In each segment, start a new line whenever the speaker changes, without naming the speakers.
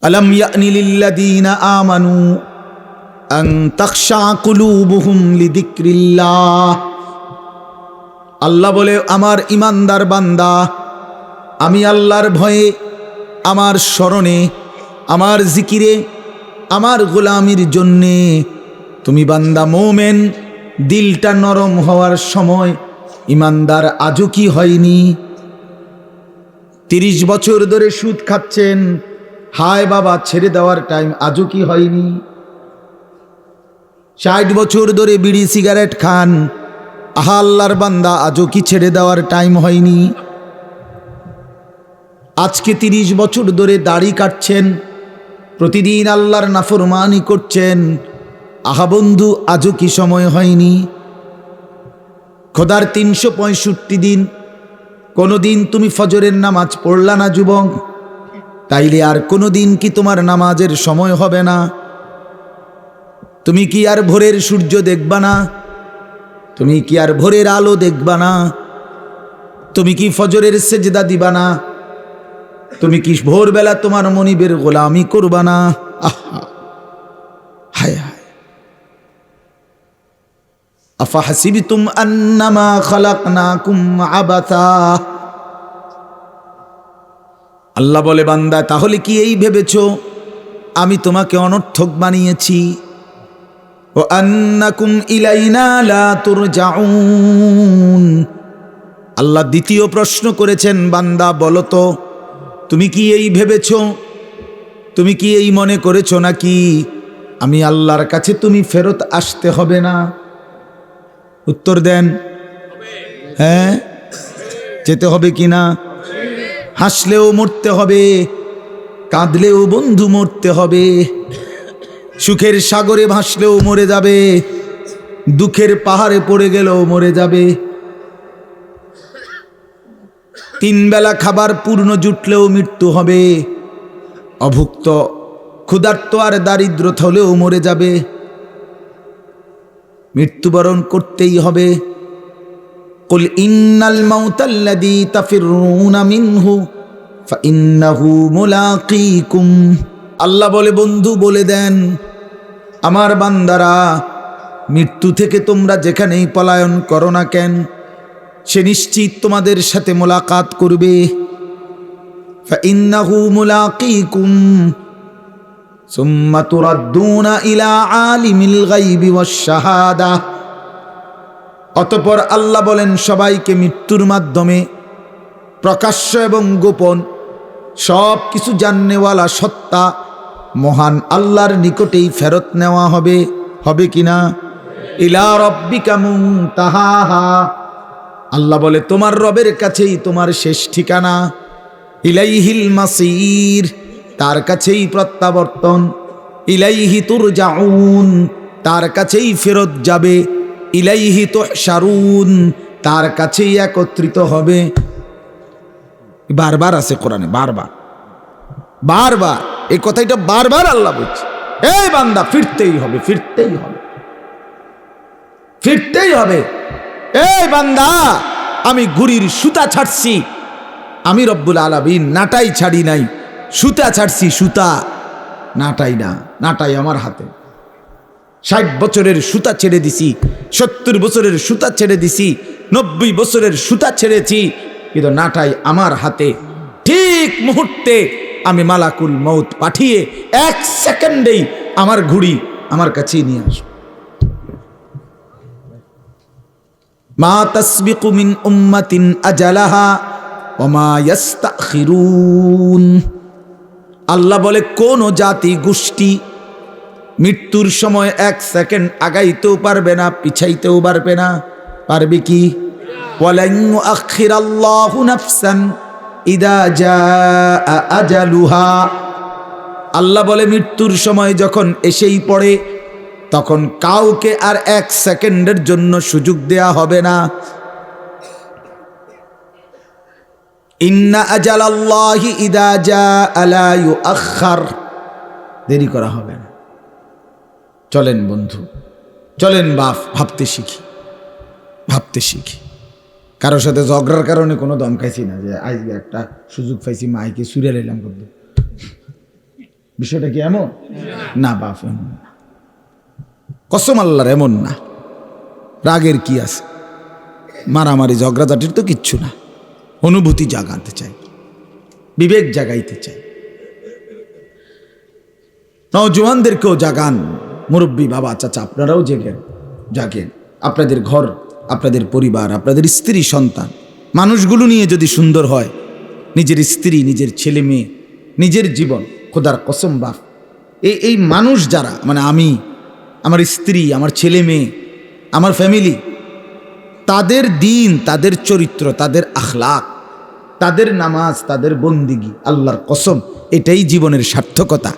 আলাম ইয়ানি লিল্লাযীনা আমানু আন তাখশা কুলুবুহুম লিযিকরিল্লাহ। আল্লাহ বলে, আমার ইমানদার বান্দা, আমি আল্লাহর ভয়ে, আমার স্মরণে, আমার জিকিরে, আমার গোলামির জন্যে তুমি বান্দা মোমেন দিলটা নরম হওয়ার সময় ইমানদার আজও কি হয়নি? 30 বছর ধরে সুদ খাচ্ছেন, হায় বাবা ছেড়ে দেওয়ার টাইম আজও কি হয়নি? 60 বছর ধরে বিড়ি সিগারেট খান, আহা আল্লাহর বান্দা আজও কি ছেড়ে দেওয়ার টাইম হয়নি? আজকে 30 বছর ধরে দাড়ি কাটছেন, প্রতিদিন আল্লাহর নাফরমানি করছেন, আহা বন্ধু আজও কি সময় হয়নি? খোদার 365 দিন কোনোদিন তুমি ফজরের নামাজ পড়লা না যুবক? তাইলে আর কোনোদিন কি তোমার নামাজের সময় হবে না? তুমি কি আর ভোরের সূর্য দেখবা না? তুমি কি আর ভোরের আলো দেখবা না? তুমি কি ফজরের সেজদা দিবা না? তুমি কি ভোরবেলা তোমার মনিবের গোলামি করবা না? আহা, হায় হায়। আফা হাসিবতুম আন্নামা খালাকনাকুম আবাথা। আল্লাহ বলে, বান্দা তাহলে কি এই ভেবেছো আমি তোমাকে অনর্থক বানিয়েছি? ও আন্নাকুম ইলাইনা লা তুরজাউন। আল্লাহ দ্বিতীয় প্রশ্ন করেছেন, বান্দা বলো তো তুমি কি এই ভেবেছো, তুমি কি এই মনে করেছো নাকি আমি আল্লাহর কাছে তুমি ফেরত আসতে হবে না? উত্তর দেন, হ্যাঁ যেতে হবে কি না? হাসলেও মরতে হবে, কাঁদলেও বন্ধু মরতে হবে, সুখের সাগরে ভাসলেও মরে যাবে, দুঃখের পাহাড়ে পড়ে গেলেও মরে যাবে। 3 বেলা খাবার পূর্ণ জুটলেও মৃত্যু হবে, অভুক্ত ক্ষুধার্ত আর দারিদ্র হলেও মরে যাবে, মৃত্যুবরণ করতেই হবে। কুল ইন্নাল মাউতাল্লাযী তাফিরুনা মিনহু ফাইন্নাহু মুলাকীকুম। আল্লাহ বলে, বন্ধু বলে দেন আমার বান্দারা, মৃত্যু থেকে তোমরা যেখানেই পলায়ন করো না কেন সে নিশ্চিত তোমাদের সাথে মোলাকাত করবে। ফাইন্নাহু মুলাকীকুম সুম্মা তুরাদ্দুনা ইলা আলিমিল গায়বি ওয়াশ শাহাদা। অতঃপর আল্লাহ বলেন, সবাইকে মৃত্যুর মাধ্যমে প্রকাশ্য এবং গোপন সব কিছু জাননেওয়ালা সত্তা মহান আল্লাহর নিকটেই ফেরত নেওয়া হবে। হবে কিনা? ইলা রাব্বিকা মুনতাহাহা। আল্লাহ বলে, তোমার রবের কাছেই তোমার শেষ ঠিকানা। ইলাইহিল মাসির, তার কাছেই প্রত্যাবর্তন। ইলাইহি তুরজাউন, তার কাছেই ফেরত যাবে। ইলাইহি তুহশারুন, তার কাছেই একত্রিত হবে। বারবার আছে কোরআনে, বারবার বারবার এই কথাটা বারবার আল্লাহ বলছে, এই বান্দা ফিরতেই হবে, ফিরতেই হবে, ফিরতেই হবে। এই বান্দা, আমি ঘুড়ির সুতা ছাড়ছি, আমি রব্বুল আলামিন নাটাই ছাড়ি নাই, সুতা ছাড়ছি, সুতা নাটাই না, নাটাই আমার হাতে। 60 বছরের সুতা ছেড়ে দিছি, 70 বছরের সুতা ছেড়ে দিছি, 90 বছরের সুতা ছেড়েছি, কিন্তু নাটাই আমার হাতে। ঠিক মুহূর্তে আমি মালাকুল মউত পাঠিয়ে 1 সেকেন্ডেই আমার ঘুড়ি আমার কাছেই নিয়ে আসব। মা তাসবিকু মিন উম্মাতিন আজালাহা ওয়া মা ইস্তাখিরুন। আল্লাহ বলে, কোন জাতি গোষ্ঠী মৃত্যুর সময় 1 সেকেন্ড আগাইতেও পারবে না, পিছাইতেও পারবে না। পারবে কি? ওয়ালান ইউআখিরাল্লাহু নাফসান ইদা জাআ আজালুহা। আল্লাহ বলে, মৃত্যুর সময় যখন এসেই পড়ে তখন কাউকে আর 1 সেকেন্ডের জন্য সুযোগ দেয়া হবে না। ইন্না আজালাল্লাহি ইদা জাআ লা ইউআখার, দেরি করা হবে না। চলেন বন্ধু, চলেন বাপ, ভাবতে শিখি, ভাবতে শিখি। কারোর সাথে ঝগড়ার কারণে কোনো দম খাইছি না যে আজকে একটা সুযোগ পাইছি মাইকে সুরে লাইলাম করতে। বিষয়টা কি এমন না বাপ? এমন না, কসম আল্লাহর এমন না। রাগের কি আছে, মারামারি ঝগড়াঝাটির তো কিচ্ছু না। অনুভূতি জাগাতে চাই, বিবেক জাগাইতে চাই, নওজোয়ানদেরকেও জাগান, মুরব্বী বাবা চাচা আপনারাও জাগেন। আপনাদের ঘর, আপনাদের পরিবার, আপনাদের স্ত্রী সন্তান, মানুষগুলো নিয়ে যদি সুন্দর হয়, নিজের স্ত্রী, নিজের ছেলে মেয়ে, নিজের জীবন, খোদার কসম বাপ, এই মানুষ যারা, মানে আমি, আমার স্ত্রী, আমার ছেলে মেয়ে, আমার ফ্যামিলি, তাদের দিন, তাদের চরিত্র, তাদের আখলাক, তাদের নামাজ, তাদের বন্দিগি, আল্লাহর কসম এটাই জীবনের সার্থকতা,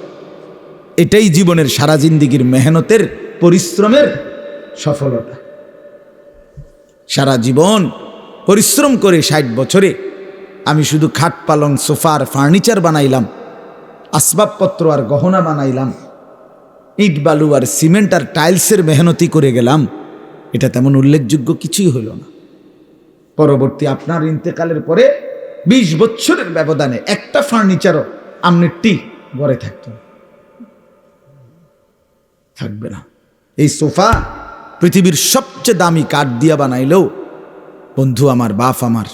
এটাই জীবনের সারা জিন্দিগির মেহনতের, পরিশ্রমের সফলতা। সারা জীবন পরিশ্রম করে 60 বছরে আমি শুধু খাট পালং সোফার ফার্নিচার বানাইলাম, আসবাবপত্র আর গহনা বানাইলাম, ইট বালু আর সিমেন্ট আর টাইলসের মেহনতি করে গেলাম, এটা তেমন উল্লেখযোগ্য কিছুই হইল না। পরবর্তী আপনার ইন্তেকালের পরে 20 বছরের ব্যবধানে একটা ফার্নিচারও আমনের টি ঘরে থাকবে না। এই সোফা পৃথিবীর সবচেয়ে দামি কাঠ দিয়া বানাইলেও বন্ধু আমার, বাপ আমার,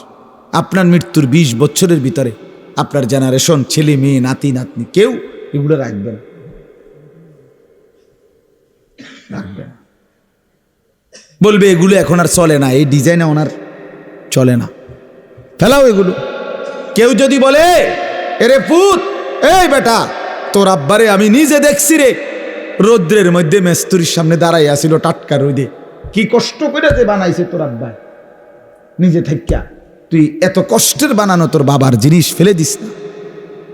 আপনার মৃত্যুর 20 বছরের ভিতরে আপনার জেনারেশন, ছেলে মেয়ে, নাতি নাতনি, কেউ এগুলো রাখবে না, বলবে এগুলো এখন আর চলে না, এই ডিজাইন এখন আর চলে না, ফেলাও এগুলো। কেউ যদি বলে এরে পুত, এই বেটা, তোর আব্বারে আমি নিজে দেখছি রে, রৌদ্রের মধ্যে মেস্তুরির সামনে দাঁড়াই আসিল টাটকা রোদে, কি কষ্ট করে যে বানাইছে তোর আব্বা, নিজে থাকিয়া তুই এত কষ্টের বানানো তোর বাবার জিনিস ফেলে দিস না।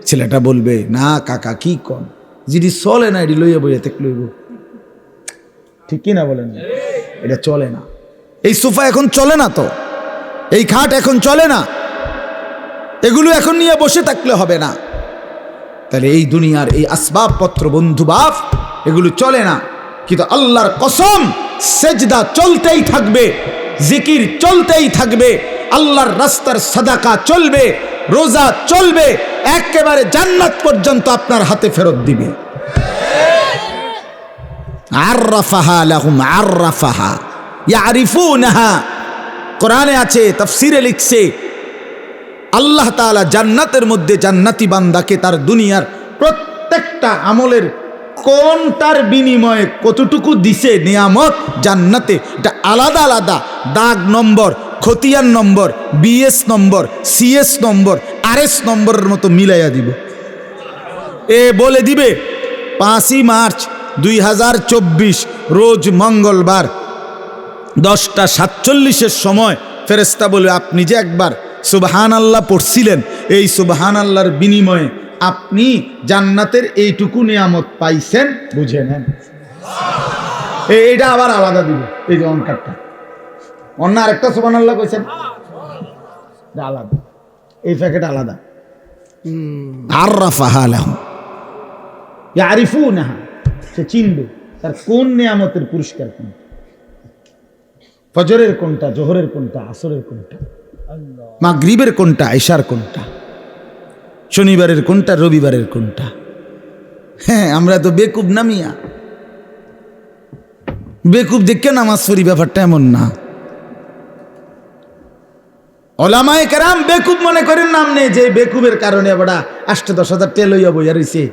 ছেলেটা বলবে না কাকা কি কন, যদি চলে না এটি লইয়া বইয়া থেকে লইব, ঠিক কি না বলেন? এটা চলে না, এই সোফা এখন চলে না, তো এই খাট এখন চলে না, এগুলো এখন নিয়ে বসে থাকলে হবে না। তাহলে এই দুনিয়ার এই আসবাবপত্র বন্ধু বাপ, এগুলো চলে না, কিন্তু আল্লাহর কসম সেজদা চলতেই থাকবে, জিকির চলতেই থাকবে, আল্লাহর রাস্তার সাদাকা চলবে, রোজা চলবে, একেবারে জান্নাত পর্যন্ত আপনার হাতে ফেরত দিবে। আররাফাহা লাহুম আররাফাহা ইয়ারিফুনাহা, কোরআনে আছে, তাফসীরে লিখছে, আল্লাহ তাআলা জান্নাতের মধ্যে জান্নাতি বান্দাকে তার দুনিয়ার প্রত্যেকটা আমলের কোনটার বিনিময়ে কতটুকু দিছে নিয়ামত জান্নাতে, এটা আলাদা আলাদা দাগ নম্বর, খতিয়ান নম্বর, বিএস নম্বর, সিএস নম্বর, আরএস নম্বরের মতো মিলাইয়া দিব। এ বলে দিবে 5ই মার্চ 2024 রোজ মঙ্গলবার 10টা 47-এর সময় ফেরেশতা বলে আপনি যে একবার সুবহানাল্লাহ পড়ছিলেন, এই সুবহানাল্লাহর বিনিময়ে আপনি জান্নাতের এইটুকু নিয়ামত পাইছেন, বুঝে নেন। এইটা আবার আলাদা দিব, এই যে অনকারটা, অন্য আরেকটা সুবহানাল্লাহ কইছেন, আলাদা, এই প্যাকেট আলাদা। আররাফাহা লাহুম ইয়ারিফুনাহা, সে চিনবে তার কোন নিয়ামতের পুরস্কার কোনটা, ফজরের কোনটা, জোহরের কোনটা, আসরের কোনটা, মাগরিবের কোনটা, ইশার কোনটা, শনিবারের কোনটা, রবিবারের কোনটা। হ্যাঁ, আমরা তো বেকুব না মিয়া, বেকুব দেখে নামাজ পড়ি, ব্যাপারটা এমন না। ওলামায়ে কেরাম বেকুব মনে করেন নাম নেই, যে বেকুবের কারণে বড়া 8-10 হাজার টেল হইয়া বইয়া রইছে,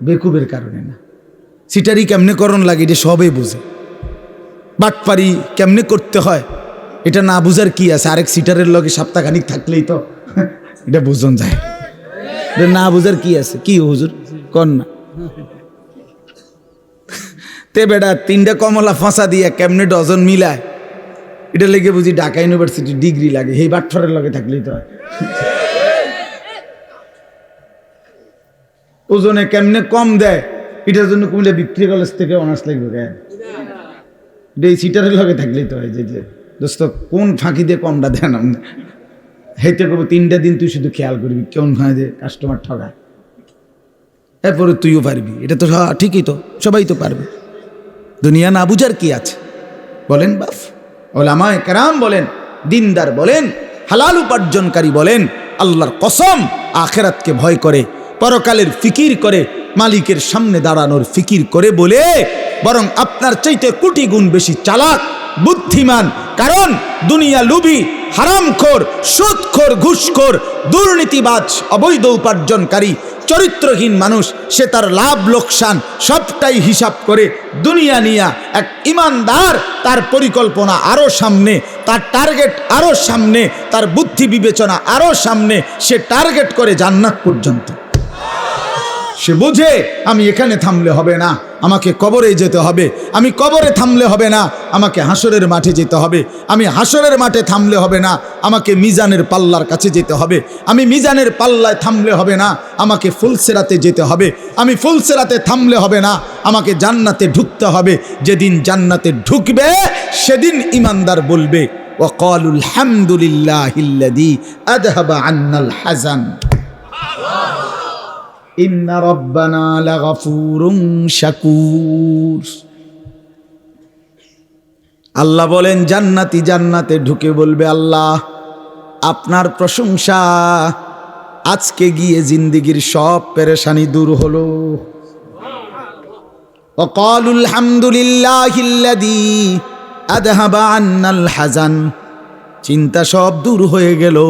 বেকুবের কারণে না। সিটারি কেমনে করণ লাগে এটা সবাই বুঝে, বাটপারি কেমনে করতে হয় এটা না বুঝার কি আছে, আরেক সিটারের লগে সপ্তাহখানিক থাকলেই তো এটা বুঝন যায়, না বুঝার কি আছে, কি হুজুর কন না। তে বেটা 3টা কমলা ফাঁসা দিয়া কেমনে ডজন মিলায়, এটা লেগে বুঝি ঢাকা ইউনিভার্সিটি ডিগ্রি লাগে, এই বাটফারের লগে থাকলেই তো হয়। ওজনে কেমনে কম দেয়, এটার জন্য কুমিল্লা বিক্রি কলেজ থেকে অনার্স লাগবে কেন, এই সিটারের লগে থাকলেই তো হয়। যে দোস্ত কোন ফাঁকি দিয়ে কমটা দেন, হেঁটে করবো 3টা দিন তুই শুধু খেয়াল করবি কেমন হয় যে কাস্টমার ঠগায়, এরপরে তুইও পারবি, এটা তো ঠিকই, তো সবাই তো পারবে। দুনিয়া না বুঝার কি আছে বলেন বাপ? ওলামায়ে কেরাম বলেন, দিনদার বলেন, হালাল উপার্জনকারী বলেন, আল্লাহর কসম আখিরাতকে ভয় করে, পরকালের ফিকির করে, মালিকের সামনে দাঁড়ানোর ফিকির করে বলে, বরং আপনার চাইতে কোটি গুণ বেশি চালাক, বুদ্ধিমান। কারণ দুনিয়া লুবি, হারামখোর, সুদখোর, ঘুষখোর, দুর্নীতিবাজ, অবৈধ উপার্জনকারী, চরিত্রহীন মানুষ, সে তার লাভ লোকসান সবটাই হিসাব করে দুনিয়া নিয়া। এক ইমানদার, তার পরিকল্পনা আরো সামনে, তার টার্গেট আরো সামনে, তার বুদ্ধি বিবেচনা আরো সামনে, সে টার্গেট করে জান্নাত পর্যন্ত। সে বুঝে আমি এখানে থামলে হবে না, আমাকে কবরে যেতে হবে। আমি কবরে থামলে হবে না, আমাকে হাসরের মাঠে যেতে হবে। আমি হাসরের মাঠে থামলে হবে না, আমাকে মিজানের পাল্লার কাছে যেতে হবে। আমি মিজানের পাল্লায় থামলে হবে না, আমাকে ফুলসেরাতে যেতে হবে। আমি ফুলসেরাতে থামলে হবে না, আমাকে জান্নাতে ঢুকতে হবে। যেদিন জান্নাতে ঢুকবে সেদিন ইমানদার বলবে, ওয়াকালুল হামদুলিল্লাহিল্লাযী আযহাবা আন্নাল হাযান ইন্না রাব্বানা লাগাফুরুন শাকুর। আল্লাহ বলেন, জান্নাতি জান্নাতে ঢুকে বলবে, আল্লাহ আপনার প্রশংসা, আজকে গিয়ে জিন্দেগির সব পেরেশানি দূর হলো। ওয়াকালুল হামদুলিল্লাহিল্লাযী আযহাবা আন্নাল হাযান, চিন্তা সব দূর হয়ে গেল।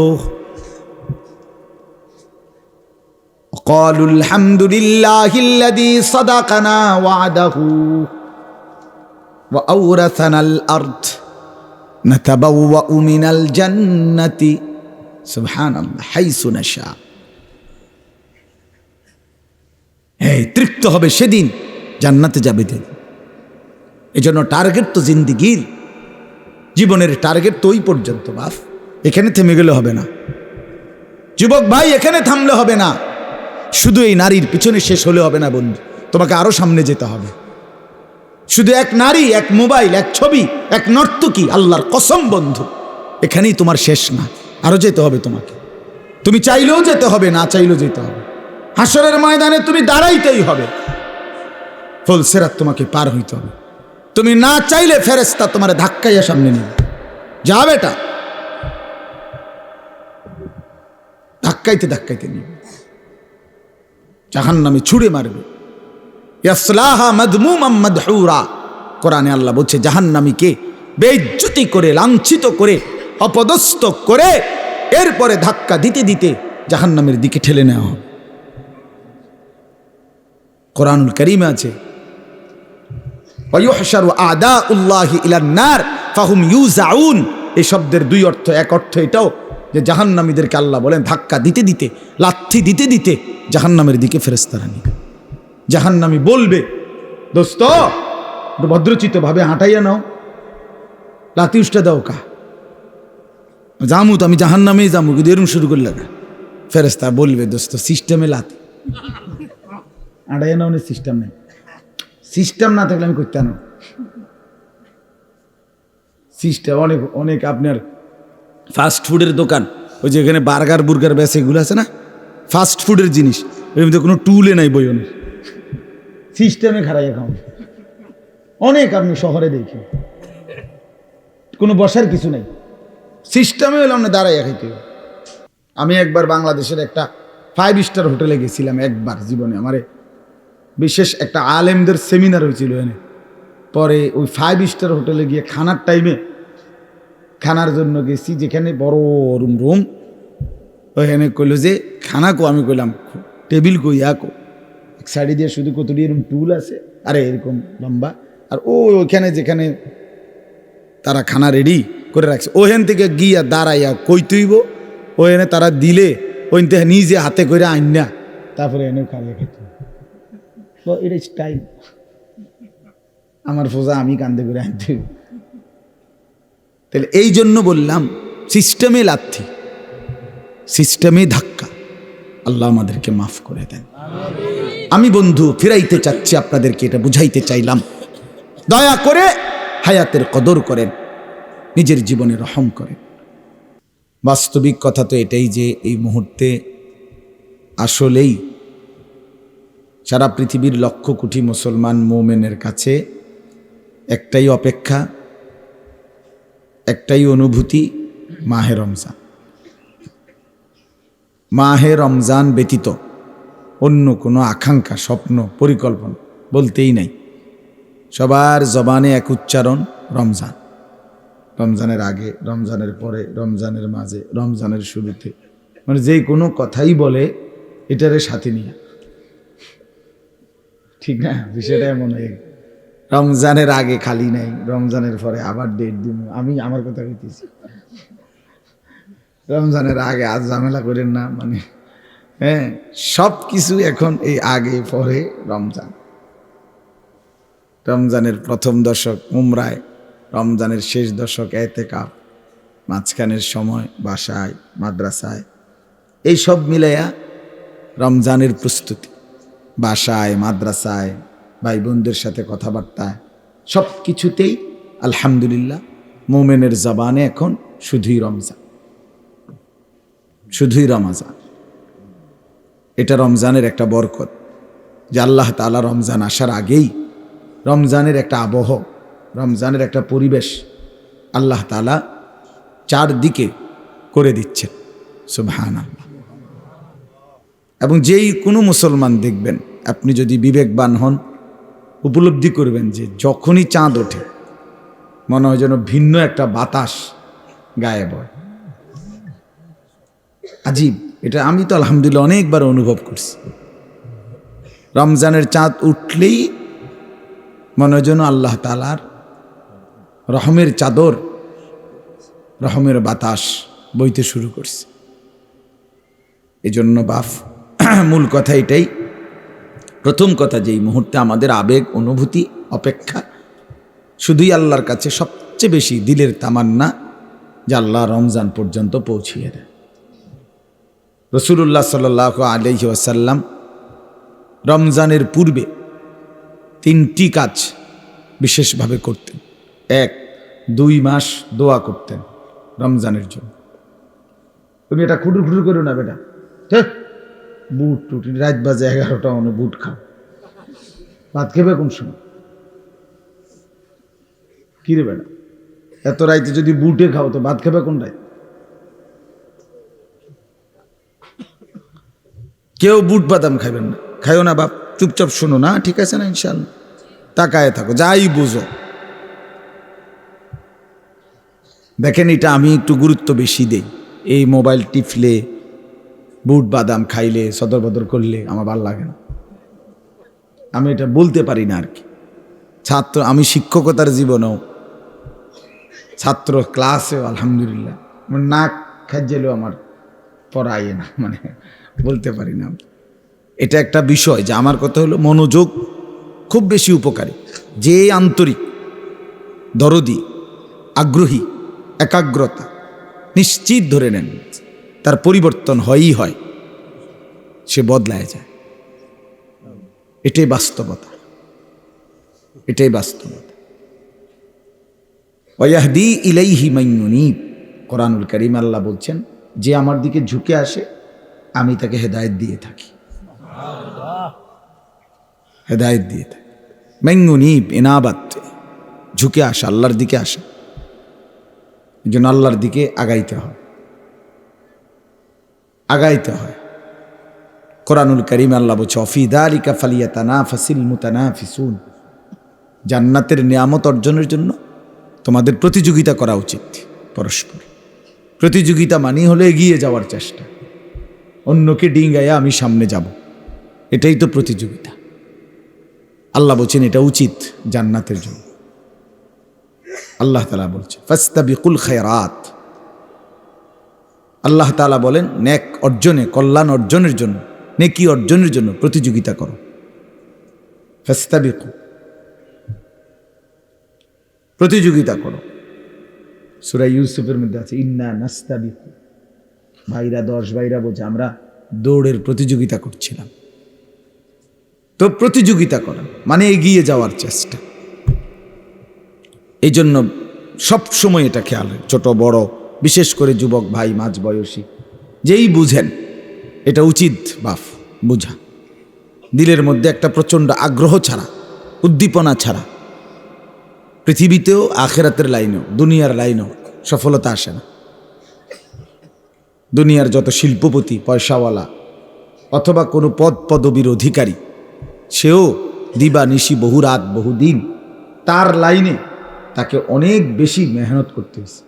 وقالوا الحمد لله الذي صدقنا وعده وأورثنا الأرض نتبوأ من الجنة سبحان الله حيث نشاء। তৃপ্ত হবে সেদিন, জান্নাতে যাবে। এজন্য টার্গেট তো জিন্দেগির, জীবনের টার্গেট তো ওই পর্যন্ত। বাস, এখানে থেমে গেলে হবে না যুবক ভাই, এখানে থামলে হবে না। শুধু এই নারীর পিছনে শেষ হলে হবে না বন্ধু, তোমাকে আরো সামনে যেতে হবে। শুধু এক নারী, এক মোবাইল, এক ছবি, এক নর্তকী, আল্লাহর কসম বন্ধু, এখানেই তোমার শেষ না, আরো যেতে হবে তোমাকে। তুমি চাইলেও যেতে হবে, না চাইলেও যেতে হবে। হাসরের ময়দানে তুমি দাঁড়াইতেই হবে, ফুলসিরাত তোমাকে পার হইতে হবে। তুমি না চাইলে ফেরেশতা তোমার ধাক্কাইয়া সামনে নিবে, যা বেটা, ধাক্কাইতে ধাক্কাইতে নিবে, জাহান্নামে ছুঁড়ে মারবে। ইয়াসলাহা মাদমুমান মাদহুরা, কোরআনে আল্লাহ বলছে জাহান্নামীকে বেইজ্জতি করে, লাঞ্ছিত করে, অপদস্থ করে, এরপরে ধাক্কা দিতে দিতে জাহান্নামের দিকে ঠেলে নেওয়া হবে। কোরআনুল কারীমে আছে, ওয়ায়ুহশারু আদাউল্লাহি ইলান নার ফাহুম ইউজাউন। এই শব্দের দুই অর্থ। এক অর্থ এটাও যে জাহান্নামীদেরকে আল্লাহ বলেন ধাক্কা দিতে দিতে, লাথি দিতে দিতে জাহান্নামের দিকে ফেরেশতারা নিবে। জাহান্নামী বলবে, দোস্ত ভদ্রচিত ভাবে হাঁটাইয়া নাও, লাথি উষ্টা দাও কা জামু তো, আমি জাহান্নামেই জামু, কিন্তু এরকম শুরু করলে না। ফেরেশতা বলবে, দোস্ত সিস্টেমে লাথি হাঁটাইয়া নাও, সিস্টেম নেই। সিস্টেম না থাকলে আমি করতে না। সিস্টেম অনেক অনেক আপনার ফাস্ট ফুডের দোকান, ওই যেখানে বার্গার বুর্গার বেছে, এগুলো আছে না, ফাস্ট ফুডের জিনিস, এর মধ্যে কোনো টুলে নাই বইনের, সিস্টেমে খারাইয়া খাও। অনেক আপনি শহরে দেখেন, কোনো বসার কিছু নাই, সিস্টেমে হলে আমরা দাঁড়াইয়া খাইতে। আমি একবার বাংলাদেশের একটা 5 স্টার হোটেলে গেছিলাম, একবার জীবনে। আমারে বিশেষ একটা আলেমদের সেমিনার হয়েছিল এনে। পরে ওই 5 স্টার হোটেলে গিয়ে খানার টাইমে, খানার জন্য গেছি, যেখানে বড় রুম রুম, ওইখানে কইল যে খানা কো, আমি কইলাম টেবিল কই, কো এক সাইডে দিয়ে শুধু কতটি এরকম টুল আছে, আরে এরকম লম্বা, আর ওইখানে যেখানে তারা খানা রেডি করে রাখছে, ওখান থেকে গিয়া দাঁড়াইয়া কই তুইব, ওখানে তারা দিলে ওই নিজে হাতে করে আইন না, তারপরে এনে খাইয়ে খেতে। এটা স্টাইল আমার ফোজা, আমি কান্দে করে আনতে। তাহলে এই জন্য বললাম, সিস্টেমে লাথি, সিস্টেমে ধাক্কা। আল্লাহ আমাদেরকে মাফ করে দেন। আমি বন্ধু ফিরাইতে চাচ্ছি আপনাদেরকে, এটা বুঝাইতে চাইলাম। দয়া করে হায়াতের কদর করেন, নিজের জীবনে রহম করেন। বাস্তবিক কথা তো এটাই যে এই মুহূর্তে আসলেই সারা পৃথিবীর লক্ষ কোটি মুসলমান মোমেনের কাছে একটাই অপেক্ষা, একটাই অনুভূতি, মাহে রমজান। মাহে রমজান ব্যতীত অন্য কোনো আকাঙ্ক্ষা, স্বপ্ন, পরিকল্পনা বলতেই নাই। সবার জবানে এক উচ্চারণ, রমজান। রমজানের আগে, রমজানের পরে, রমজানের মাঝে, রমজানের শুরুতে, মানে যে কোনো কথাই বলে এটারে সাথে নিয়ে, ঠিক না? বিষয়টা এমন হয়, রমজানের আগে খালি নাই, রমজানের পরে আবার ডেট দিব। আমি আমার কথা কইতেছি, রমজানের আগে আজ ঝামেলা করেন না, মানে হ্যাঁ, সব কিছু এখন এই আগে পরে রমজান। রমজানের প্রথম দশক উমরায়, রমজানের শেষ দশক এতেকাফ, মাঝখানের সময় বাসায়, মাদ্রাসায়, এই সব মিলাইয়া রমজানের প্রস্তুতি। বাসায়, মাদ্রাসায়, ভাই বোনদের সাথে কথাবার্তায়, সব কিছুতেই আলহামদুলিল্লাহ মোমেনের জবানে এখন শুধুই রমজান, শুধুই রমজান। এটা রমজানের একটা বরকত যে আল্লাহ তাআলা রমজান আসার আগেই রমজানের একটা আবহ, রমজানের একটা পরিবেশ আল্লাহ তাআলা চারদিকে করে দিচ্ছেন। সুবহানাল্লাহ। এবং যেই কোনো মুসলমান দেখবেন, আপনি যদি বিবেকবান হন, উপলব্ধি করবেন যে যখনই চাঁদ ওঠে মনে হয় যেন ভিন্ন একটা বাতাস গায়ে বয়। আজীব, এটা আমি তো আলহামদুলিল্লাহ অনেকবার অনুভব করছি। রমজানের চাঁদ উঠলেই মনে হয় যেন আল্লাহ তাআলার রহমের চাদর, রহমের বাতাস বইতে শুরু করছে। এই জন্য বাপ, মূল কথা এটাই। প্রথম কথা, যেই মুহূর্তে আমাদের আবেগ অনুভূতি অপেক্ষা শুধুই আল্লাহর কাছে সবচেয়ে বেশি দিলের তামান্না যে আল্লাহ রমজান পর্যন্ত পৌঁছিয়ে দেয়। রাসূলুল্লাহ সাল্লাল্লাহু আলাইহি ওয়াসাল্লাম রমজানের পূর্বে 3টি কাজ বিশেষভাবে করতেন। 1, 2 মাস দোয়া করতেন রমজানের জন্য। তুমি এটা খুটুর খুটুর করো না বেটা, বুট টুট, রাত বাজে 11টা, মনে বুট খাও, ভাত খেবে কোন সময়? কি রে বেটা, এত রাইতে যদি বুটে খাও তো ভাত খেবে কোন রাত? কেউ বুট বাদাম খাইবেন না, খাইও না বাপ, চুপচাপ শোনো না, ঠিক আছে না? ইনশাআল্লাহ তাকায় থাকো, যাই বুঝো। দেখেন, এটা আমি একটু গুরুত্ব বেশি দেই। এই মোবাইল টিপলে, বুট বাদাম খাইলে, সদর বদর করলে আমার ভালো লাগে না। আমি এটা বলতে পারি না আর কি। ছাত্র, আমি শিক্ষকতার জীবনেও, ছাত্র ক্লাসেও আলহামদুলিল্লাহ নাক খাইলেও আমার পড়ায় না, মানে বলতে পারি না। এটা একটা বিষয় যে আমার কথা হলো মনোযোগ খুব বেশি উপকারী। যে আন্তরিক, দরদি, আগ্রহী, একাগ্রতা, নিশ্চিত ধরে নেন তার পরিবর্তন হয়ই হয়, সে বদলায় যায়। এটাই বাস্তবতা, এটাই বাস্তবতা। ওয়াহদি ইলাইহি মান ইউনীব, কোরআনুল কারীম আল্লাহ বলছেন, যে আমার দিকে ঝুঁকে আসে আমি তাকে হেদায়েত দিয়ে থাকি, হেদায়েত দিয়ে থাকি। মান ইউনীব, ইনাবাত, ঝুঁকে আসা, আল্লাহর দিকে আসা। এই জন্য আল্লাহর দিকে আগাইতে হয়, আগাইতে হয়। কোরআনুল কারীম আল্লাহ বলছে, অফি যালিকা ফালিয়াতানাফাসিল মুতানাফিসুন, জান্নাতের নিয়ামত অর্জনের জন্য তোমাদের প্রতিযোগিতা করা উচিত। পরস্পর প্রতিযোগিতা মানেই হলো এগিয়ে যাওয়ার চেষ্টা, অন্যকে ডিঙ্গাইয়া আমি সামনে যাব, এটাই তো প্রতিযোগিতা। আল্লাহ বলছেন এটা উচিত জান্নাতের জন্য। আল্লাহ তাআলা বলছে ফাস্তাবিকুল খায়রাত, আল্লাহ তাআলা বলেন নেক অর্জনে, কল্যাণ অর্জনের জন্য, নেকি অর্জনের জন্য প্রতিযোগিতা করো। ফাস্তাবিকু, প্রতিযোগিতা করো। সূরা ইউসুফের মধ্যে আছে ইন্না নাস্তাবিকু, ভাইরা 10 ভাইরা বলছে আমরা দৌড়ের প্রতিযোগিতা করছিলাম। তো প্রতিযোগিতা করা মানে এগিয়ে যাওয়ার চেষ্টা। এই জন্য সবসময় এটা খেয়াল, ছোট বড়, বিশেষ করে যুবক ভাই, মাঝ বয়সী, যেই বুঝেন এটা উচিত বাপ বুঝা। দিলের মধ্যে একটা প্রচণ্ড আগ্রহ ছাড়া, উদ্দীপনা ছাড়া পৃথিবীতেও, আখেরাতের লাইনেও, দুনিয়ার লাইনেও সফলতা আসে না। দুনিয়ার যত শিল্পপতি, পয়সাওয়ালা, অথবা কোনো পদ পদবীর অধিকারী, সেও দিবানিশি বহু রাত বহুদিন তার লাইনে তাকে অনেক বেশি মেহনত করতে হয়েছে।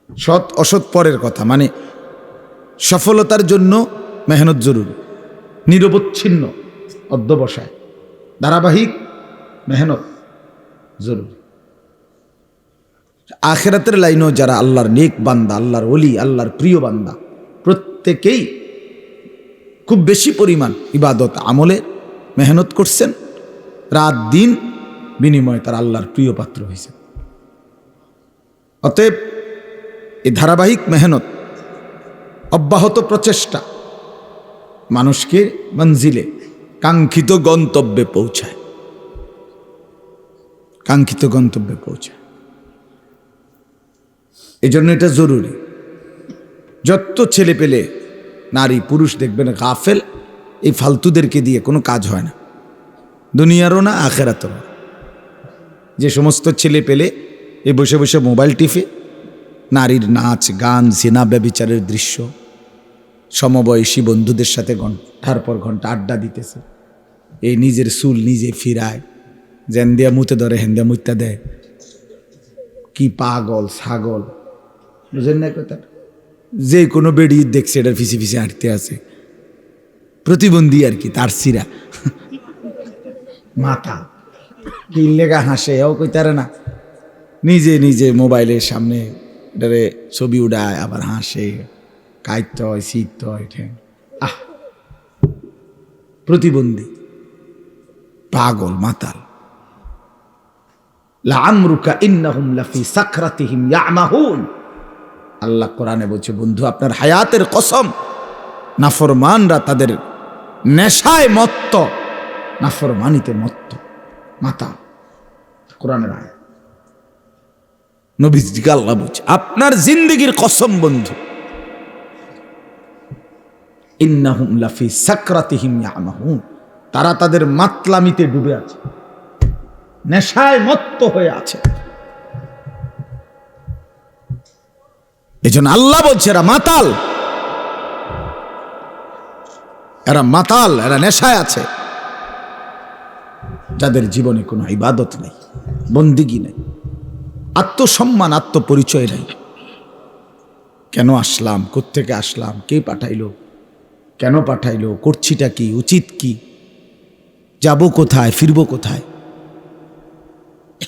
সৎ অসৎ পরের কথা, মানে সফলতার জন্য মেহনত জরুরি, নিরবচ্ছিন্ন অধ্যবসায় ধারাবাহিক মেহনত জরুরি। আখিরাতের লাইনেও যারা আল্লাহর নেক বান্দা, আল্লাহর ওলি, আল্লাহর প্রিয় বান্দা, প্রত্যেকেই খুব বেশি পরিমাণ ইবাদত আমলে মেহনত করছেন, রাত দিন বিনিময়ে তার আল্লাহর প্রিয় পাত্র হয়েছে। অতএব এই ধারাবাহিক মেহনত, অব্যাহত প্রচেষ্টা মানুষকে মঞ্জিলে, কাঙ্ক্ষিত গন্তব্যে পৌঁছায়, কাঙ্ক্ষিত গন্তব্যে পৌঁছায়। এই জন্য এটা জরুরি। যত ছেলে পেলে নারী পুরুষ দেখবেন গাফেল, এই ফালতুদেরকে দিয়ে কোনো কাজ হয় না, দুনিয়ারও না আখেরাতেরও না। যে সমস্ত ছেলে পেলে এই বসে বসে মোবাইল টিপে নারীর নাচ গান জিনা ব্যভিচারের দৃশ্য, সমবয়সী বন্ধুদের সাথে ঘন্টার পর ঘন্টা আড্ডা দিতেছে, এই নিজের চুল নিজে ফিরায়, জেন দিয়া মুতে ধরে হেন্দা মুত্যা দেয়, কি পাগল ছাগল, বুঝেন না কথা? যে কোনো বেড়ি দেখছে এটার ফিসি ফিসি হাঁটতে আছে, প্রতিবন্ধী আর কি, তার সিরা মাথা কি লেগা হাসে, এও কইতারে না, নিজে নিজে মোবাইলের সামনে এটারে ছবি উড়ায়, আবার হাসে, কাইতে হয় শীত হয়, আহ প্রতিবন্ধী পাগল মাতাল। লাআমরুকা ইন্নাহুম লাফি সাকরাতিহিম ইয়ামাহুন, আল্লাহ কোরআনে বলছে, বন্ধু আপনার হায়াতের কসম, নাফরমানরা তাদের নেশায় মত্ত, নাফরমানিতে মত্ত মাতাল। কোরআনের আয়াত, নবীজিকে আল্লাহ বলছে আপনার জিন্দেগির কসম বন্ধু, ইন্নাহুম লাফি সাকরাতিহিম ইয়ামাহুন, তারা তাদের মাতলামিতে ডুবে আছে, নেশায় মত্ত হয়ে আছে। এজন্য আল্লাহ বলছে এরা মাতাল, এরা মাতাল, এরা নেশায় আছে, যাদের জীবনে কোনো ইবাদত নেই, বন্দিগি নেই, আত্মসম্মান আত্মপরিচয় নেই। কেন আসলাম, কোত্থেকে আসলাম, কে পাঠাইলো, কেন পাঠাইলো, করছিটা কি, উচিত কি, যাব কোথায়, ফিরবো কোথায়,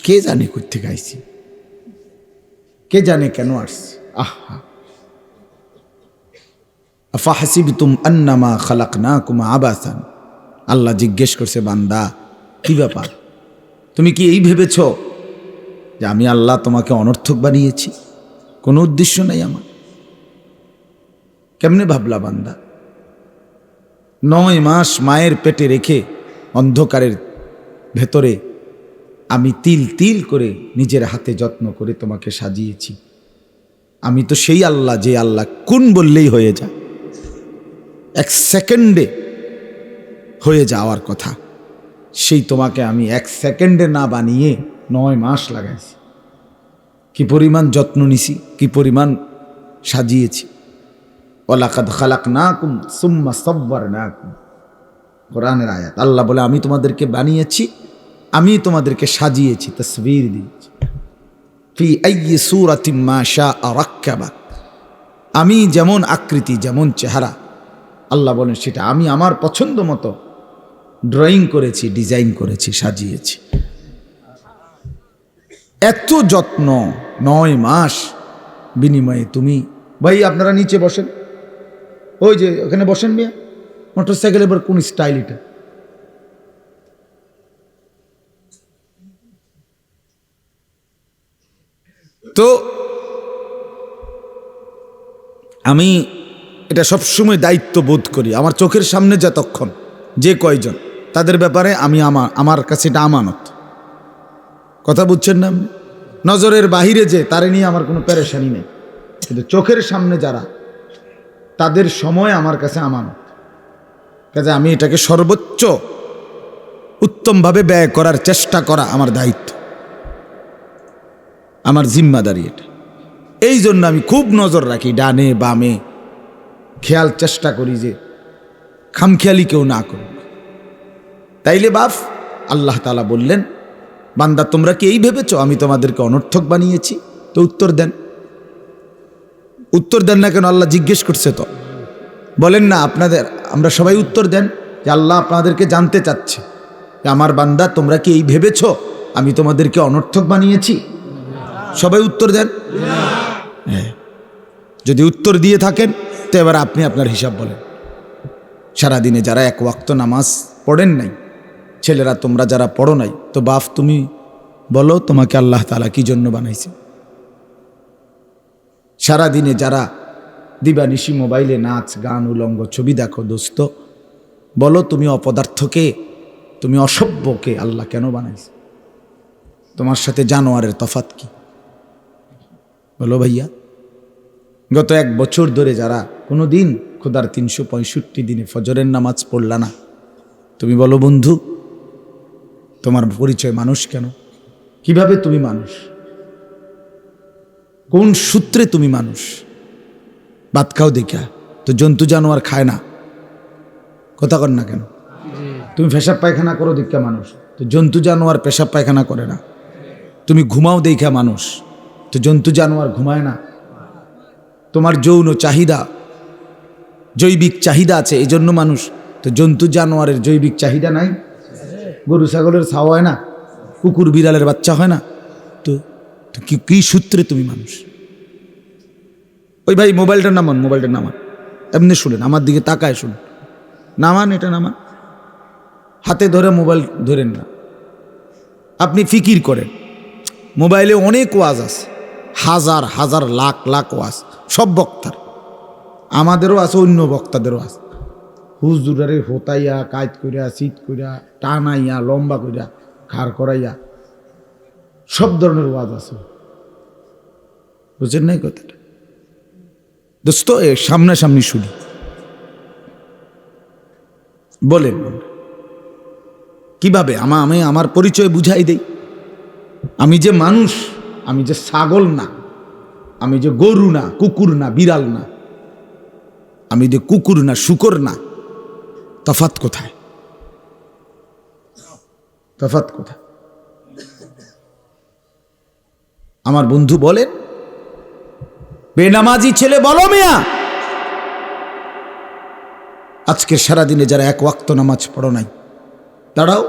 কে জানে কোত্থেকে আইছি, কে জানে কেন আসছি। আহা, আফাহাসিবতুম আন্নামা খালাকনাকুম আবাসান, আল্লাহ জিজ্ঞেস করছে বান্দা কি ব্যাপার, তুমি কি এই ভেবেছ যে আমি আল্লাহ তোমাকে অনর্থক বানিয়েছি, কোনো উদ্দেশ্য নেই আমার? কেমনে ভাবলা বান্দা? 9 মাস মায়ের পেটে রেখে অন্ধকারের ভেতরে আমি তিল তিল করে নিজের হাতে যত্ন করে তোমাকে সাজিয়েছি। আমি তো সেই আল্লাহ যে আল্লাহ কোন বললেই হয়ে যায়, 1 সেকেন্ডে হয়ে যাওয়ার কথা, সেই তোমাকে আমি 1 সেকেন্ডে না বানিয়ে 9 মাস লাগাইছি। কি পরিমাণ যত্ন নিছি, কি পরিমাণ সাজিয়েছি। ওয়ালাকাদ খালাকনাকুম সুম্মা সাব্বারনাকুম, কোরআনের আয়াত। আল্লাহ বলে আমি তোমাদেরকে বানিয়েছি, আমি তোমাদেরকে সাজিয়েছি, তাসবীর দিয়েছি। ফি আইয়ি সূরাতিম মা শাআ রাক্কাবাক, আমি যেমন আকৃতি যেমন চেহারা, আল্লাহ বলেন সেটা আমি আমার পছন্দ মতো ড্রয়িং করেছি, ডিজাইন করেছি, সাজিয়েছি। এত যত্ন 9 মাস বিনিময়ে তুমি, ভাই আপনারা নিচে বসেন, ওই যে ওখানে বসেন মিয়া, মোটরসাইকেল এবার কোন স্টাইল এটা? তো আমি এটা সবসময় দায়িত্ব বোধ করি, আমার চোখের সামনে যতক্ষণ যে কয়জন, তাদের ব্যাপারে আমি আমার কাছে এটা আমানত। কথা বুঝছেন না? নজরের বাহিরে যে তারে নিয়ে আমার কোনো পেরেশানি নেই, কিন্তু চোখের সামনে যারা, তাদের সময় আমার কাছে আমানত। কাজে আমি এটাকে সর্বোচ্চ উত্তমভাবে ব্যয় করার চেষ্টা করা আমার দায়িত্ব, আমার জিম্মাদারি এটা। এই জন্য আমি খুব নজর রাখি, ডানে বামে খেয়াল চেষ্টা করি যে খামখেয়ালি কেউ না করুক। তাইলে বাপ আল্লাহ তাআলা বললেন, বান্দা তোমরা কি এই ভেবেছ আমি তোমাদেরকে অনর্থক বানিয়েছি? তো উত্তর দেন। উত্তর দেন না কেন? আল্লাহ জিজ্ঞেস করছে তো। বলেন না আপনাদের, আমরা সবাই উত্তর দেন যে আল্লাহ আপনাদেরকে জানতে চাচ্ছে যে আমার বান্দা তোমরা কি এই ভেবেছ আমি তোমাদেরকে অনর্থক বানিয়েছি? সবাই উত্তর দেন। হ্যাঁ, যদি উত্তর দিয়ে থাকেন তো এবার আপনি আপনার হিসাব বলেন। সারাদিনে যারা এক ওয়াক্ত নামাজ পড়েন নাই, ছেলেরা তোমরা যারা পড়ো নাই, তো বাপ তুমি বলো তোমাকে আল্লাহ তাআলা কি জন্য বানাইছে? সারাদিনে যারা দিবানিশি মোবাইলে নাচ গান উলঙ্গ ছবি দেখো, দোস্ত বলো তুমি অপদার্থকে, তুমি অসভ্যকে আল্লাহ কেন বানাইছে? তোমার সাথে জানোয়ারের তফাৎ কি? বলো ভাইয়া। গত 1 বছর ধরে যারা কোনো দিন খোদার 365 দিনে ফজরের নামাজ পড়লা না, তুমি বলো বন্ধু তোমার পরিচয় মানুষ কেন? কিভাবে তুমি মানুষ? কোন সূত্রে তুমি মানুষ? ভাত খাও দেখা তো জন্তু জানোয়ার খায় না, কথা কর না কেন? তুমি পেশাব পায়খানা করো দেখা মানুষ, তো জন্তু জানোয়ার পেশাব পায়খানা করে না। তুমি ঘুমাও দেখা মানুষ, তো জন্তু জানোয়ার ঘুমায় না। তোমার যৌন চাহিদা, জৈবিক চাহিদা আছে এই জন্য মানুষ, তো জন্তু জানোয়ারের জৈবিক চাহিদা নাই? গরু ছাগলের ছাওয়া হয় না, কুকুর বিড়ালের বাচ্চা হয় না, তো কি সূত্রে তুমি মানুষ? ওই ভাই মোবাইলটা নামান, মোবাইলটা নামান, এমনি শুনেন, আমার দিকে তাকায় শুনুন, নামান, এটা নামান। হাতে ধরে মোবাইল ধরেন না, আপনি ফিকির করেন। মোবাইলে অনেক ওয়াজ আছে, হাজার হাজার লাখ লাখ ওয়াজ, সব বক্তার, আমাদেরও আছে, অন্য বক্তাদেরও আছে। হুজুরারে হোতাইয়া, কাজ কইরা, শীত কইরা, টানাইয়া, লম্বা কইরা, খাড় করাইয়া, সব ধরনের ওয়াজ আছে। বুঝেন নাই কথাটা? দোস্ত এ সামনাসামনি শুনি, বলেন কিভাবে? আমি আমার পরিচয় বুঝাই দেই। আমি যে মানুষ, আমি যে ছাগল না, আমি যে গরু না, কুকুর না, বিড়াল না, আমি যে কুকুর না, শুকর না। তফাৎ কোথায়? তফাৎ কোথায়? আমার বন্ধু বলেন, বেনামাজি ছেলে বলো মিয়া, আজকের সারাদিনে যারা 1 ওয়াক্ত নামাজ পড়ো নাই, দাঁড়াও,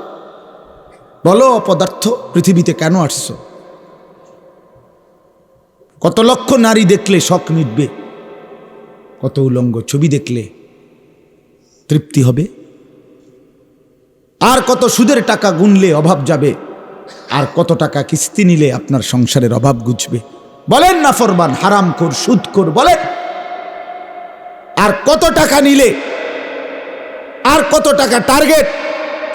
বলো অপদার্থ পৃথিবীতে কেন আসছো? কত লক্ষ নারী দেখলে শখ মিটবে? কত উলঙ্গ ছবি দেখলে তৃপ্তি হবে? আর কত সুদের টাকা গুনলে অভাব যাবে? আর কত টাকা কিস্তি নিলে আপনার সংসারের অভাব ঘুচবে? বলেন না ফরমান, হারামখোর, সুদখোর, বলেন। আর কত টাকা নিলে, আর কত টাকা টার্গেট?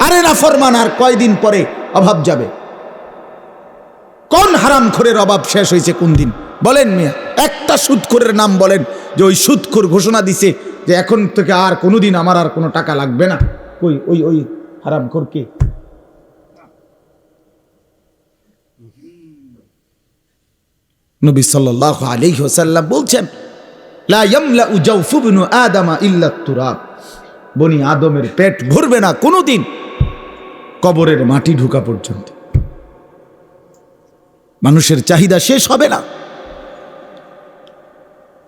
আরে না ফরমান, আর কয়দিন পরে অভাব যাবে? কোন হারামখোরের অভাব শেষ হয়েছে কোন দিন? বলেন মিয়া, একটা সুদখোরের নাম বলেন যে ওই সুদখোর ঘোষণা দিছে যে এখন থেকে আর কোনোদিন আমার আর কোনো টাকা লাগবে না। ওই ওই ওই হারামখোর কে? নবী সাল্লাল্লাহু আলাইহি ওয়াসাল্লাম বলছেন, লা ইয়ামলাউ জাওফু ইবনু আদামা ইল্লা তুরাব, বনি আদমের পেট ভরবে না কোনোদিন কবরের মাটি ঢোকা পর্যন্ত। মানুষের চাহিদা শেষ হবে না।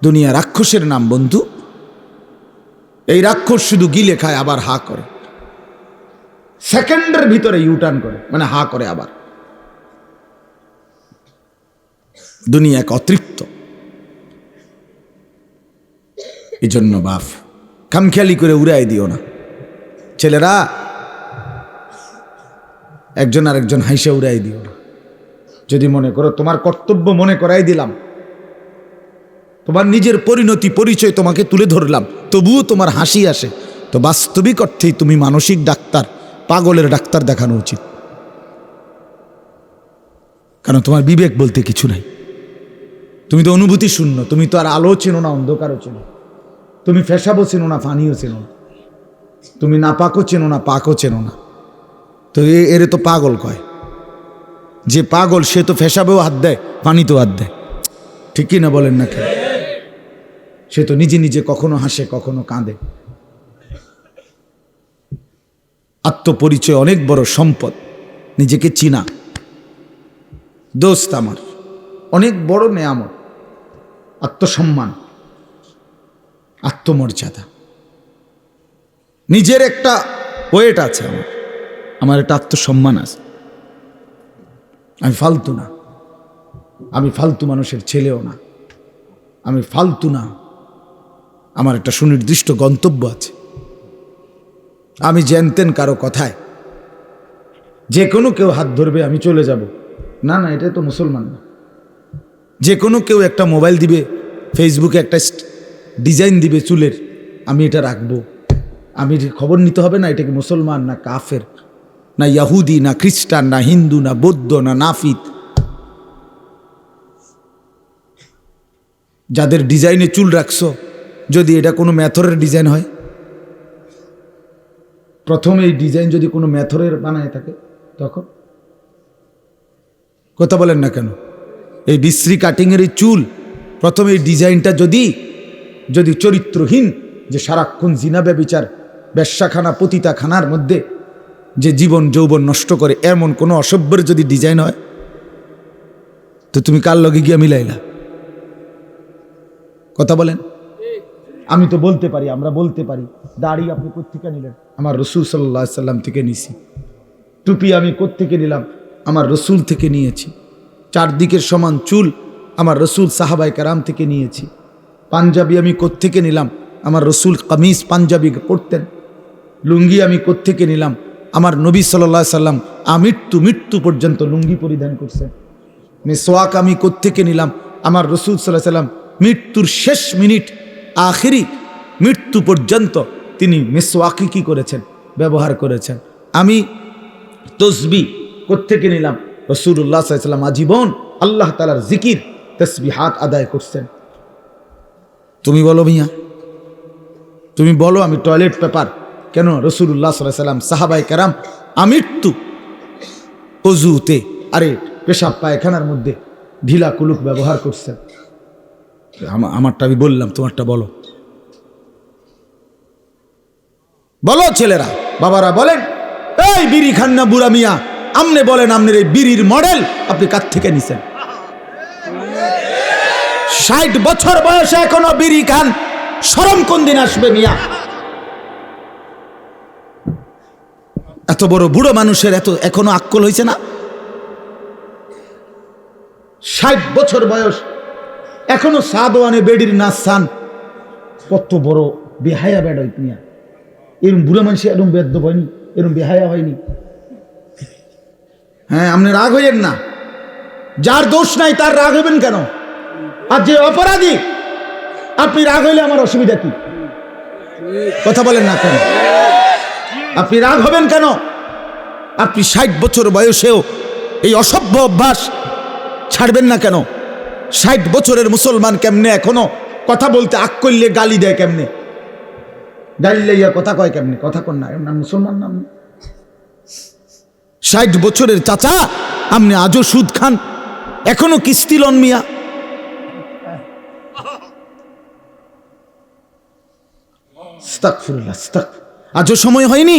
দুনিয়া রাক্ষসের নাম বন্ধু। এই রাক্ষস শুধু গিলে খায় আবার হা করে, সেকেন্ডের ভিতরে ইউটার্ন করে, মানে হা করে আবার। দুনিয়া এক অতৃপ্ত। এই জন্য বাপ খামখেয়ালি করে উড়াই দিও না। ছেলেরা একজন আরেকজন হাইসা উড়াই দিও না। যদি মনে করো তোমার কর্তব্য মনে করাই দিলাম, তোমার নিজের পরিণতি পরিচয় তোমাকে তুলে ধরলাম, তবুও তোমার হাসি আসে, তো বাস্তবিক অর্থেই তুমি মানসিক ডাক্তার, পাগলের ডাক্তার দেখানো উচিত। কারণ তোমার বিবেক বলতে কিছু নাই। তুমি তো অনুভূতি শূন্য। তুমি তো আর আলো চেনো না, অন্ধকারও চেনো। তুমি ফেসাবও চেনো না, পানিও চেনো না। তুমি না পাকও চেনো না, পাকও চেনো না। তো এর তো পাগল কয়। যে পাগল সে তো ফেসাবেও হাত দেয়, পানিতেও হাত দেয়, ঠিক কি না বলেন না কেন? সে তো নিজে নিজে কখনো হাসে, কখনো কাঁদে। আত্মপরিচয় অনেক বড় সম্পদ। নিজেকে চিনা দোস্ত আমার অনেক বড় নেয়ামত। আত্মসম্মান, আত্মমর্যাদা, নিজের একটা ওয়েট আছে। আমার একটা আত্মসম্মান আছে। আমি ফালতু না, আমি ফালতু মানুষের ছেলেও না, আমি ফালতু না। আমার একটা সুনির্দিষ্ট গন্তব্য আছে। আমি জানতেন কারো কথায় যে কোনো কেউ হাত ধরবে আমি চলে যাব, না না, এটা তো মুসলমান না। যে কোনো কেউ একটা মোবাইল দিবে, ফেসবুকে একটা ডিজাইন দিবে চুলের, আমি এটা রাখবো। আমি খবর নিতে হবে না এটা কি মুসলমান না কাফের, না ইয়াহুদি, না খ্রিস্টান, না হিন্দু, না বৌদ্ধ, না নাফিত। যাদের ডিজাইনে চুল রাখছো, যদি এটা কোনো মেথরের ডিজাইন হয়, প্রথমে এই ডিজাইন যদি কোনো মেথরের বানায় থাকে, তখন কথা বলেন না কেন? এই বিশ্রী কাটিংয়ের এই চুল, প্রথমে এই ডিজাইনটা যদি চরিত্রহীন, যে সারাক্ষণ জিনা ব্যভিচার বেশ্যাখানা পতিতাখানার মধ্যে যে জীবন যৌবন নষ্ট করে, এমন কোনো অসভ্যের যদি ডিজাইন হয়, তো তুমি কার লগে গিয়া মিলাইলা? কথা বলেন। আমি তো বলতে পারি, আমরা বলতে পারি, দাড়ি আপনি কোত্থেকে নিলেন? আমার রসুল সাল্লাল্লাহু আলাইহি সাল্লাম থেকে নিয়েছি। টুপি আমি কোত্থেকে নিলাম? আমার রসুল থেকে নিয়েছি। চারদিকের সমান চুল আমার রসুল সাহাবায়ে কেরাম থেকে নিয়েছি। পাঞ্জাবি আমি কোত্থেকে নিলাম? আমার রসুল কামিজ পাঞ্জাবি পরতেন। লুঙ্গি আমি কোত্থেকে নিলাম? আমার নবী সাল্লাল্লাহু আলাইহি সাল্লাম মৃত্যু পর্যন্ত লুঙ্গি পরিধান করছেন। মিসওয়াক আমি কোত্থেকে নিলাম? আমার রসুল সাল্লাল্লাহু আলাইহি সাল্লাম মৃত্যুর শেষ মিনিট, আখিরি মৃত্যু পর্যন্ত তিনি মিসওয়াকি কি করেছেন? ব্যবহার করেছেন। আমি তসবিহ কোত্থেকে নিলাম? রাসূলুল্লাহ সাল্লাল্লাহু আলাইহি সাল্লাম আজীবন আল্লাহ তাআলার জিকির তাসবিহাত আদায় করছেন। তুমি বলো মিয়া, তুমি বলো আমি টয়লেট পেপার কেন? রাসূলুল্লাহ সাল্লাল্লাহু আলাইহি সাল্লাম সাহাবায়ে কেরাম আমৃত্যু ওযুতে, আরে পেশাব পায়খানার মধ্যে ঢিলা কুলুক ব্যবহার করছেন। আমারটা আমি বললাম, তোমারটা বলো। বলো ছেলেরা, বাবারা বলেন, এই বিড়ি খান না বুড়া মিয়া, আমনে বলেন আমনের এই বিড়ির মডেল আপনি কার থেকে নিছেন? 60 বছর বয়সে এখনো বিড়ি খান, শরম কোন দিন আসবে মিয়া? এত বড় বুড়ো মানুষের এখনো আক্কল হয়েছে না? 60 বছর বয়স এখনো সাদওয়ানে বেডির নাচান। কত বড় বেহায়া বেড হইত মিয়া। এরম বুড়া মানুষ এরম বেদ্য হয়নি, এরম বেহায়া হয়নি। হ্যাঁ, আপনি রাগ হইয়েন না। যার দোষ নাই তার রাগ হইবেন কেন? আর যে অপরাধী, আপনি রাগ হইলে আমার অসুবিধা কি? কথা বলেন না কেন? আপনি রাগ হবেন কেন? আপনি 60 বছর বয়সেও এই অসভ্য অভ্যাস ছাড়বেন না কেন? 60 বছরের মুসলমান কেমনে এখনো কথা বলতে আগ করলে গালি দেয়? কেমনে গালি লইয়া কথা কয়? কেমনে কথা কন না? নাম মুসলমান নাম? 60 বছরের চাচা আপনি আজও সুদ খান, এখনো কিস্তি লন মিয়া। আস্তাগফিরুল্লাহ, আজও সময় হয়নি